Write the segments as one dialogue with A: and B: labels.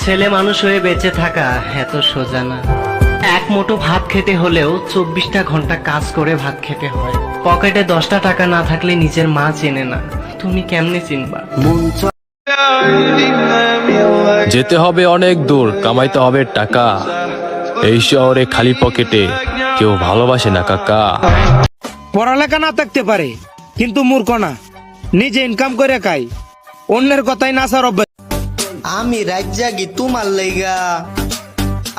A: ছেলে মানুষ হয়ে বেঁচে থাকা এত সোজা না। এক মুঠো ভাত খেতে হলেও 24টা ঘন্টা কাজ করে ভাত খেতে হয়। পকেটে 10টা টাকা না থাকলে নিজের মা চেনে না, তুমি কেমনে চিনবা?
B: যেতে হবে অনেক দূর, কামাইতে হবে টাকা। এই শহরে খালি পকেটে কেউ ভালোবাসে না কাকা।
C: পড়ালেখা না থাকতে পারে কিন্তু মূর্খ না, নিজে ইনকাম করে খাই, অন্যের কথাই না স্যার।
D: আমি রাত জাগি তোমার লাইগা,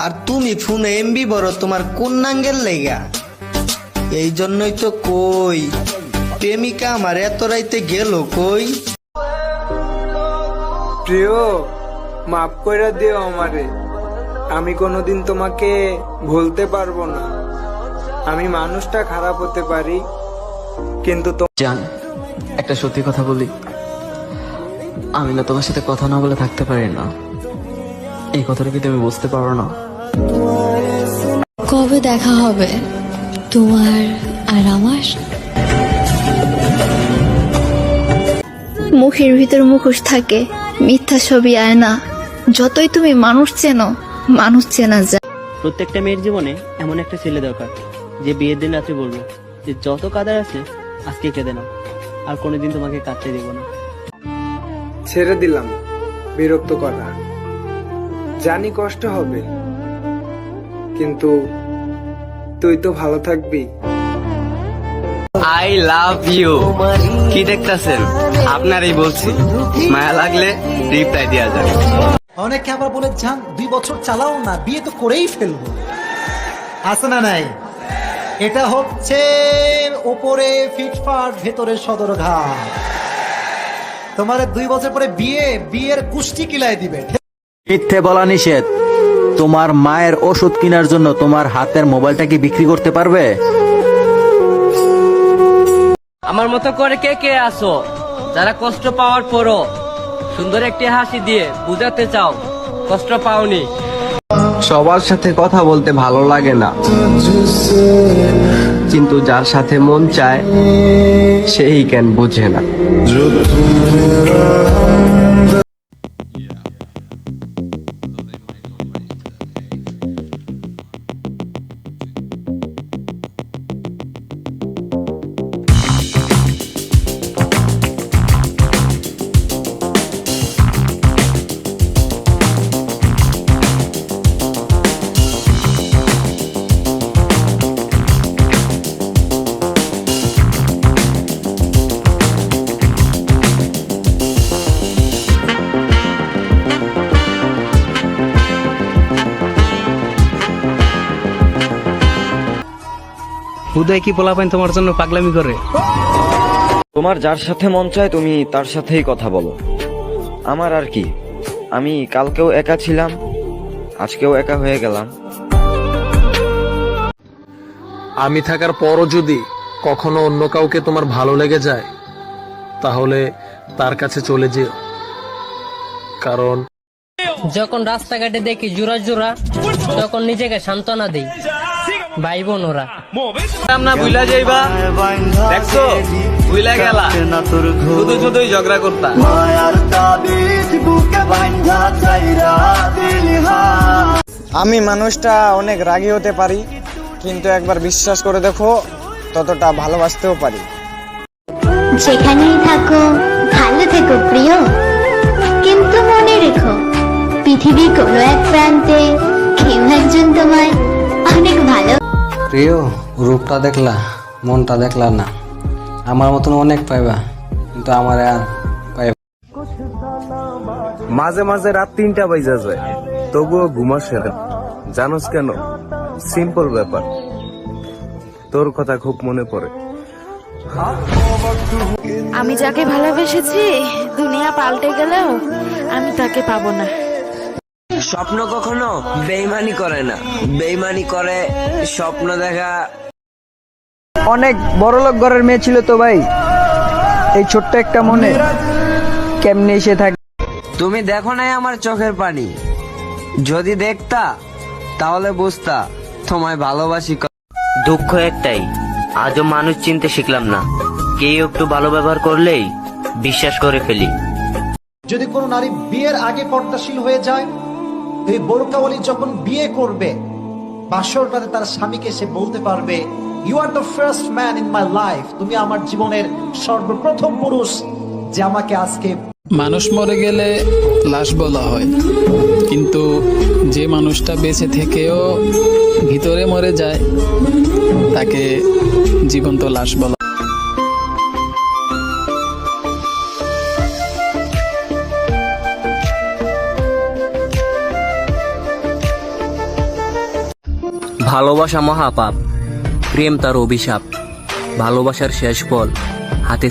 D: আর তুমি ফোনে এমবি বড় তোমার কোন নাঙ্গের লাইগা। এই জন্যই তো কই প্রেমিকা আমার এত রাইতে গেল কই।
E: প্রিয়, মাফ করে দিও আমারে, আমি কোনোদিন তোমাকে ভুলতে পারবো না। আমি মানুষটা খারাপ হতে পারি, কিন্তু
F: জান, একটা সত্যি কথা বলি, আমি না তোমার সাথে কথা না বলে থাকতে পারি না। এই কথাটা কি তুমি বুঝতে পারো না?
G: কবে দেখা হবে তোমার আর আমার? মুখের ভিতর মুখোশ থাকে, মিথ্যা ছবি আয় না। যতই তুমি মানুষ চেনো, মানুষ চেনা যায়।
H: প্রত্যেকটা মেয়ের জীবনে এমন একটা ছেলে দরকার যে বিয়ের দিন রাত্রে বলবে যে যত কাদার আছে আজকে কেঁদে নাও, আর কোনোদিন তোমাকে কাঁদতে দেবো না।
E: ছেড়ে দিলাম বিরক্ত করা, জানি কষ্ট হবে, কিন্তু তুই তো ভালো থাকবি।
I: I love you. কি দেখতেছেন? আপনারই বলছি, মায়া লাগলে রিপ্লাই দেওয়া যায়।
J: অনেকে আবার বলে যান 2 বছর চালাও না, বিয়ে তো করেই ফেলবো। আছে না নাই? এটা হচ্ছে উপরে ফিটফাট, ভেতরে সদরঘাট। তোমার 2 বছর পরে বিয়ের কুষ্টি কিলাই দিবে।
K: মিথ্যে বলা নিষেধ। তোমার মায়ের ওষুধ কেনার জন্য তোমার হাতের মোবাইলটা কি বিক্রি করতে পারবে?
H: আমার মতো করে কে কে আসো যারা কষ্ট পাওয়ার পরও সুন্দর একটি হাসি দিয়ে বুঝাতে চাও কষ্ট পাওনি।
I: সবার সাথে কথা বলতে ভালো লাগে না, কিন্তু যার সাথে মন চায় সেই কেন বোঝে না।
C: হুদয় কি পোলাপাইন তোমার জন্য পাগলামি করে?
L: তোমার যার সাথে মন চায় তুমি তার সাথেই কথা বলো। আমার আর কি, আমি কালকেও একা ছিলাম, আজকেও একা হয়ে গেলাম।
M: আমি থাকার পরও যদি কখনো অন্য কাউকে তোমার ভালো লেগে যায়, তাহলে তার কাছে চলে যেও, কারণ
H: যখন রাস্তাঘাটে দেখি জোড়া জোড়া, তখন নিজেকে সান্ত্বনা দেই। ভাই বোন ওরা
I: না বুইলা যাইবা, দেখছো বুইলা গেলা, শুধু শুধুই ঝগড়া করতা।
E: আমি মানুষটা অনেক রাগী হতে পারি, কিন্তু একবার বিশ্বাস করে দেখো ততটা ভালোবাসতেও পারি।
G: যেখানেই থাকো ভালো থেকো প্রিয়, কিন্তু মনে রেখো পৃথিবীর কোনো এক প্রান্তে কেউ একজন তোমায় অনেক ভালো।
N: প্রিয়, রূপটা দেখলা, মনটা দেখলা না, আমার মতন অনেক পাইবা, কিন্তু আমার আর পাইবা।
O: মাঝে মাঝে রাত 3টা বাজা যায়, তবুও ঘুম আসে না। জানোস কেন? সিম্পল ব্যাপার, তোর কথা খুব মনে পড়ে।
P: আমি যাকে ভালোবেসেছি দুনিয়া পাল্টে গেলেও আমি তাকে পাবো না।
I: স্বপ্ন কখনো বেইমানি করে না, বেইমানি করে স্বপ্ন দেখা।
E: অনেক বড়লোক ঘরের মেয়ে ছিল তো ভাই, এই ছোট্ট একটা মনে কেমনে এসে থাকে।
I: তুমি দেখো নাই আমার চোখের পানি, যদি দেখতা তাহলে বুঝতা তোমায় ভালোবাসি। দুঃখ একটাই, আজও মানুষ চিনতে শিখলাম না। কেউ একটু ভালো ব্যবহার করলেই বিশ্বাস করে ফেলি।
J: যদি কোনো নারী বিয়ের আগে পর্দাশীল হয়ে যায়, এই বোরকাওয়ালি যখন বিয়ে করবে, বাসর রাতে তার স্বামীকে সে বলতে পারবে, you are the first man in my life, তুমি আমার জীবনের সর্বপ্রথম পুরুষ যে আমাকে আজকে।
Q: মানুষ মরে গেলে লাশ বলা হয়, কিন্তু যে মানুষটা বেঁচে থেকেও ভিতরে মরে যায় তাকে জীবন্ত লাশ বলা।
I: ভালোবাসা মহাপাপ, প্রেম তার অভিশাপ, ভালোবাসার শেষ ফল হাতে